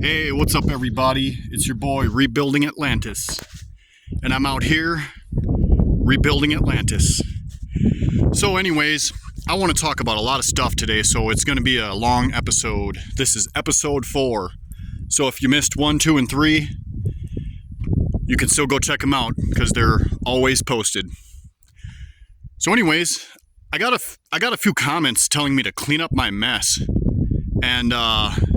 Hey, what's up everybody? It's your boy Rebuilding Atlantis. And I'm out here rebuilding Atlantis. So anyways, I want to talk about a lot of stuff today, so it's going to be a long episode. This is episode 4. So if you missed 1, 2, and 3, you can still go check them out because they're always posted. So anyways, I got a few comments telling me to clean up my mess. And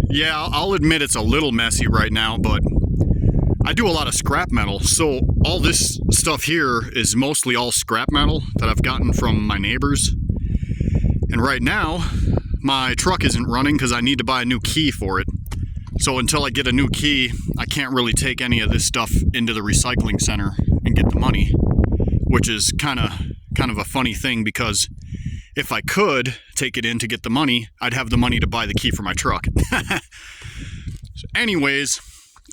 yeah, I'll admit it's a little messy right now, but I do a lot of scrap metal. So all this stuff here is mostly all scrap metal that I've gotten from my neighbors. And right now, my truck isn't running because I need to buy a new key for it. So until I get a new key, I can't really take any of this stuff into the recycling center and get the money, which is kind of a funny thing because if I could take it in to get the money, I'd have the money to buy the key for my truck. So anyways,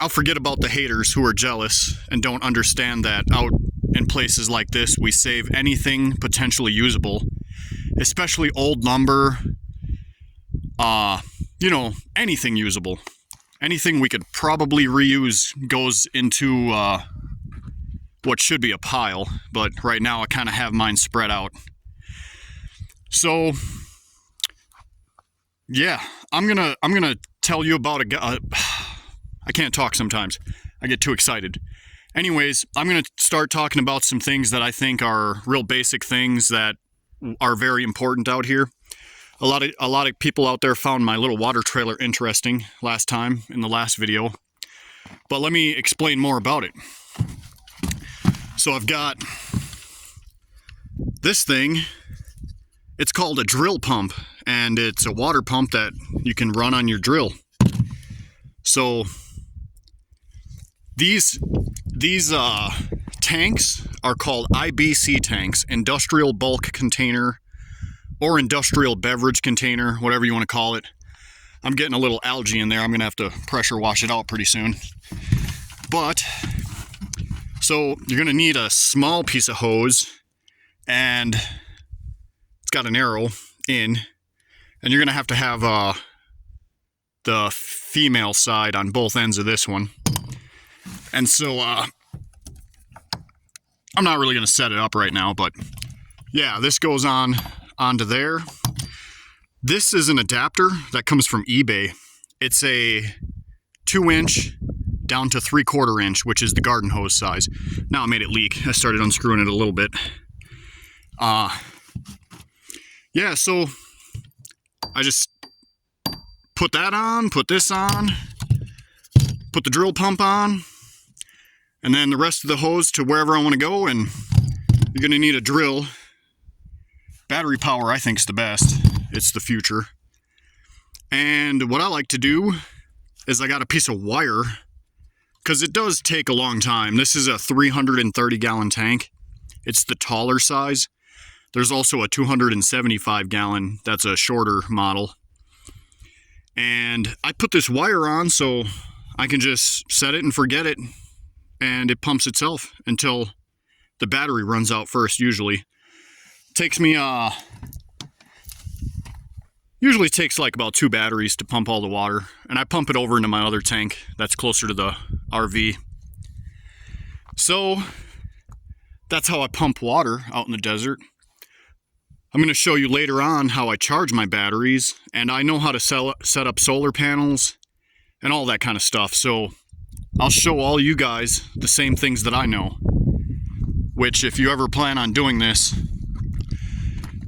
I'll forget about the haters who are jealous and don't understand that out in places like this, we save anything potentially usable, especially old lumber, anything usable. Anything we could probably reuse goes into what should be a pile, but right now I kind of have mine spread out. So, yeah, I'm gonna tell you about I can't talk sometimes. I get too excited. Anyways, I'm gonna start talking about some things that I think are real basic things that are very important out here. A lot of people out there found my little water trailer interesting last time in the last video, but let me explain more about it. So I've got this thing. It's called a drill pump, and it's a water pump that you can run on your drill. So these tanks are called IBC tanks, industrial bulk container or industrial beverage container, whatever you want to call it. I'm getting a little algae in there. I'm gonna have to pressure wash it out pretty soon. But so you're gonna need a small piece of hose, and it's got an arrow in, and you're gonna have to have the female side on both ends of this one. And so I'm not really gonna set it up right now, but yeah, this goes onto there. This is an adapter that comes from eBay. It's a 2-inch down to 3/4 inch, which is the garden hose size. Now I made it leak. I started unscrewing it a little bit. Yeah, so I just put that on, put this on, put the drill pump on, and then the rest of the hose to wherever I want to go, and you're going to need a drill. Battery power I think is the best. It's the future. And what I like to do is I got a piece of wire, because it does take a long time. This is a 330-gallon tank. It's the taller size. There's also a 275-gallon, that's a shorter model. And I put this wire on so I can just set it and forget it, and it pumps itself until the battery runs out first, usually. Takes me, usually takes like about 2 batteries to pump all the water, and I pump it over into my other tank that's closer to the RV. So that's how I pump water out in the desert. I'm going to show you later on how I charge my batteries, and I know how to set up solar panels and all that kind of stuff. So I'll show all you guys the same things that I know, which if you ever plan on doing this,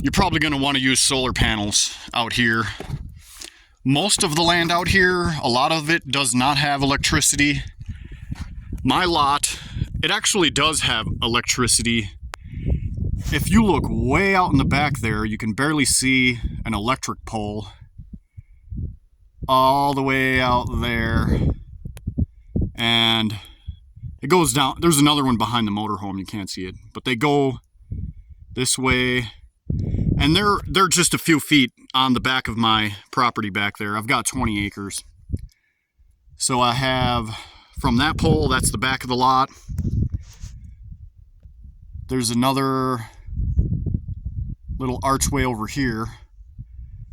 you're probably going to want to use solar panels out here. Most of the land out here, a lot of it does not have electricity. My lot, it actually does have electricity. If you look way out in the back there, you can barely see an electric pole all the way out there. And it goes down. There's another one behind the motorhome. You can't see it, but they go this way. And they're just a few feet on the back of my property back there. I've got 20 acres. So I have, from that pole, that's the back of the lot. There's another little archway over here.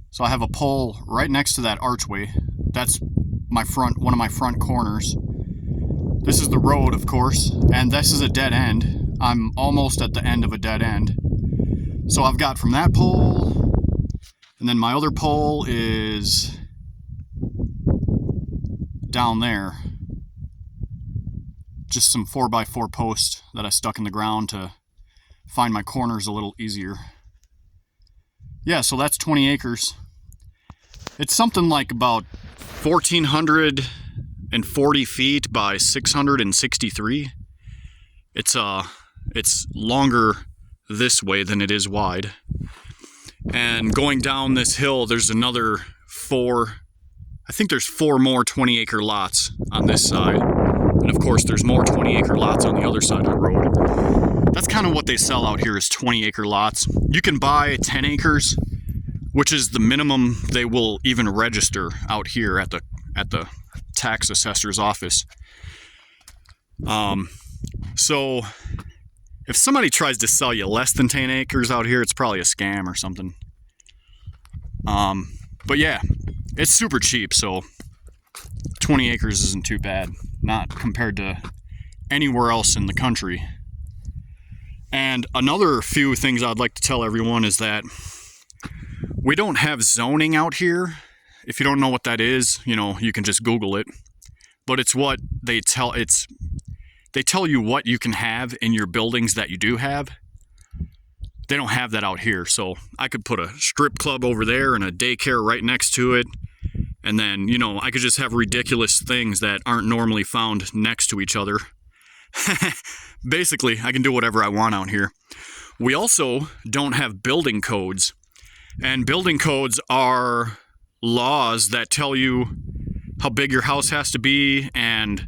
So I have a pole right next to that archway. That's one of my front corners. This is the road, of course, and this is a dead end. I'm almost at the end of a dead end. So I've got from that pole, and then my other pole is down there. Just some 4x4 posts that I stuck in the ground to find my corners a little easier. Yeah, so that's 20 acres. It's something like about 1,440 feet by 663. It's longer this way than it is wide. And going down this hill, there's another I think there's 4 more 20-acre lots on this side. And of course, there's more 20-acre lots on the other side of the road. That's kind of what they sell out here, is 20-acre lots. You can buy 10 acres, which is the minimum they will even register out here at the tax assessor's office. So if somebody tries to sell you less than 10 acres out here, it's probably a scam or something. But yeah, it's super cheap, so 20 acres isn't too bad, not compared to anywhere else in the country. And another few things I'd like to tell everyone is that we don't have zoning out here. If you don't know what that is, you can just Google it. But it's what they tell you what you can have in your buildings that you do have. They don't have that out here. So I could put a strip club over there and a daycare right next to it. And then, I could just have ridiculous things that aren't normally found next to each other. Basically, I can do whatever I want out here. We also don't have building codes. And building codes are laws that tell you how big your house has to be and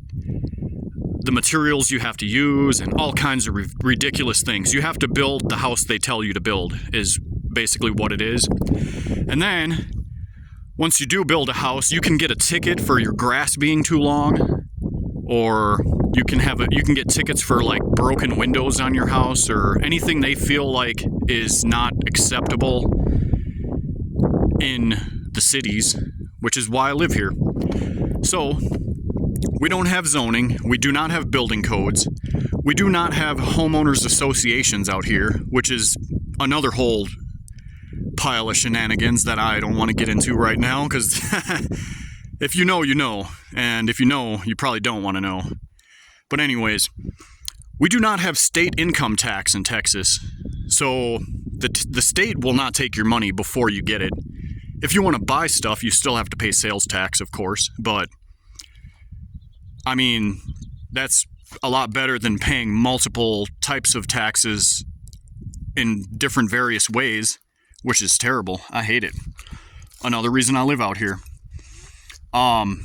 the materials you have to use and all kinds of ridiculous things. You have to build the house they tell you to build, is basically what it is. And then once you do build a house, you can get a ticket for your grass being too long, or you can get tickets for like broken windows on your house, or anything they feel like is not acceptable in the cities, which is why I live here. So we don't have zoning, we do not have building codes, we do not have homeowners associations out here, which is another whole pile of shenanigans that I don't want to get into right now, because if you know, you know, and if you know, you probably don't want to know. But anyways, we do not have state income tax in Texas, so the state will not take your money before you get it. If you want to buy stuff, you still have to pay sales tax, of course, but I mean, that's a lot better than paying multiple types of taxes in different various ways, which is terrible. I hate it. Another reason I live out here. I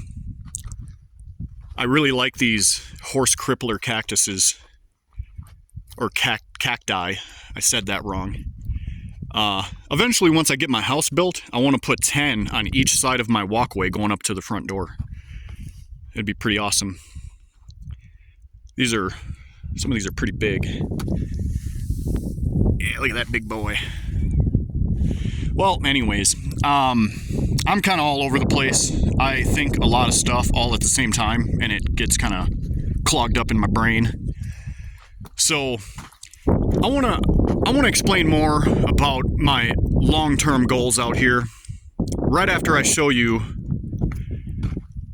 really like these horse crippler cactuses, or cacti. I said that wrong. Eventually, once I get my house built, I want to put 10 on each side of my walkway going up to the front door. It'd be pretty awesome. Some of these are pretty big. Yeah, look at that big boy. Well, anyways, I'm kind of all over the place. I think a lot of stuff all at the same time, and it gets kind of clogged up in my brain. So I want to explain more about my long-term goals out here right after I show you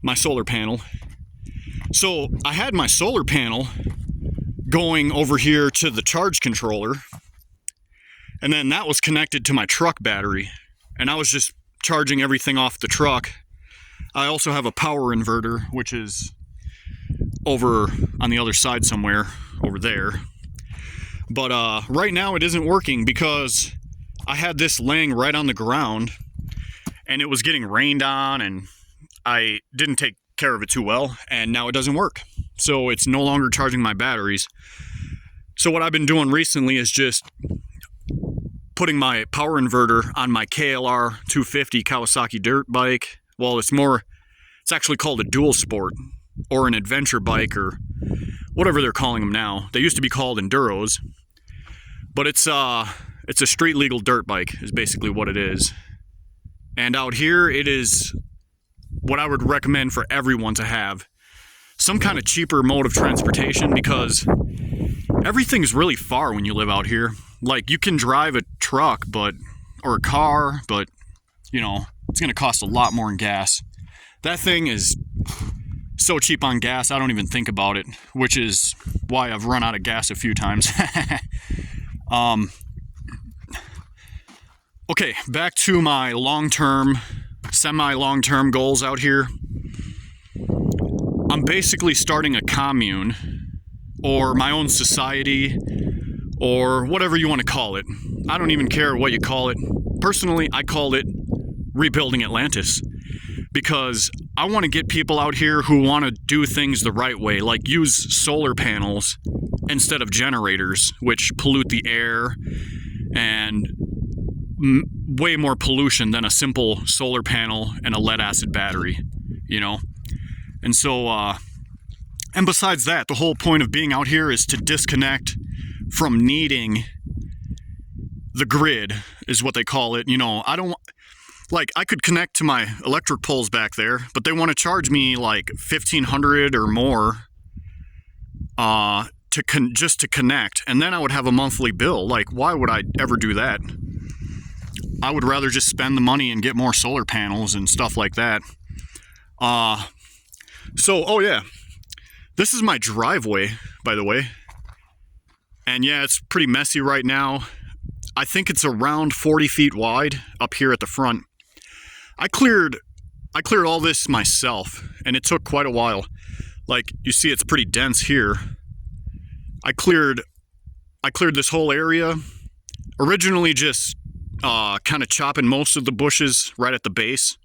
my solar panel. So I had my solar panel going over here to the charge controller, and then that was connected to my truck battery, and I was just charging everything off the truck. I also have a power inverter, which is over on the other side somewhere over there. But right now it isn't working because I had this laying right on the ground, and it was getting rained on, and I didn't take care of it too well, and now it doesn't work. So it's no longer charging my batteries. So what I've been doing recently is just putting my power inverter on my KLR 250 Kawasaki dirt bike. Well, it's actually called a dual sport, or an adventure bike, or whatever they're calling them now. They used to be called enduros, but it's a street legal dirt bike is basically what it is. And out here it is what I would recommend for everyone to have some kind of cheaper mode of transportation, because everything's really far when you live out here. Like, you can drive a truck, or a car, but, you know, it's going to cost a lot more in gas. That thing is so cheap on gas, I don't even think about it, which is why I've run out of gas a few times. Okay, back to my long-term, semi-long-term goals out here. I'm basically starting a commune, or my own society, or whatever you want to call it. I don't even care what you call it. Personally, I call it Rebuilding Atlantis, because I want to get people out here who want to do things the right way, like use solar panels instead of generators, which pollute the air and way more pollution than a simple solar panel and a lead acid battery, you know? And so, and besides that, the whole point of being out here is to disconnect from needing the grid, is what they call it. You know, I could connect to my electric poles back there, but they want to charge me like $1,500 or more just to connect, and then I would have a monthly bill. Like, why would I ever do that? I would rather just spend the money and get more solar panels and stuff like that. So, oh yeah, this is my driveway, by the way. And yeah, it's pretty messy right now. I think it's around 40 feet wide up here at the front. I cleared all this myself, and it took quite a while. Like, you see, it's pretty dense here. I cleared this whole area, originally just kind of chopping most of the bushes right at the base,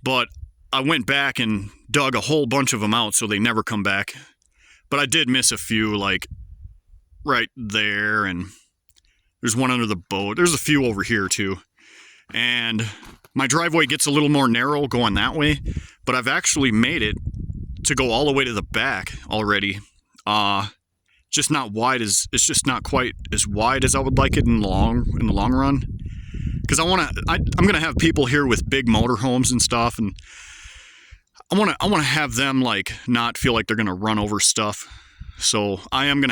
but I went back and dug a whole bunch of them out so they never come back. But I did miss a few, like right there, and there's one under the boat. There's a few over here too. And my driveway gets a little more narrow going that way, but I've actually made it to go all the way to the back already. Just not wide it's just not quite as wide as I would like it in the long run. Because I'm gonna have people here with big motorhomes and stuff, and I wanna have them like not feel like they're gonna run over stuff. So I am gonna have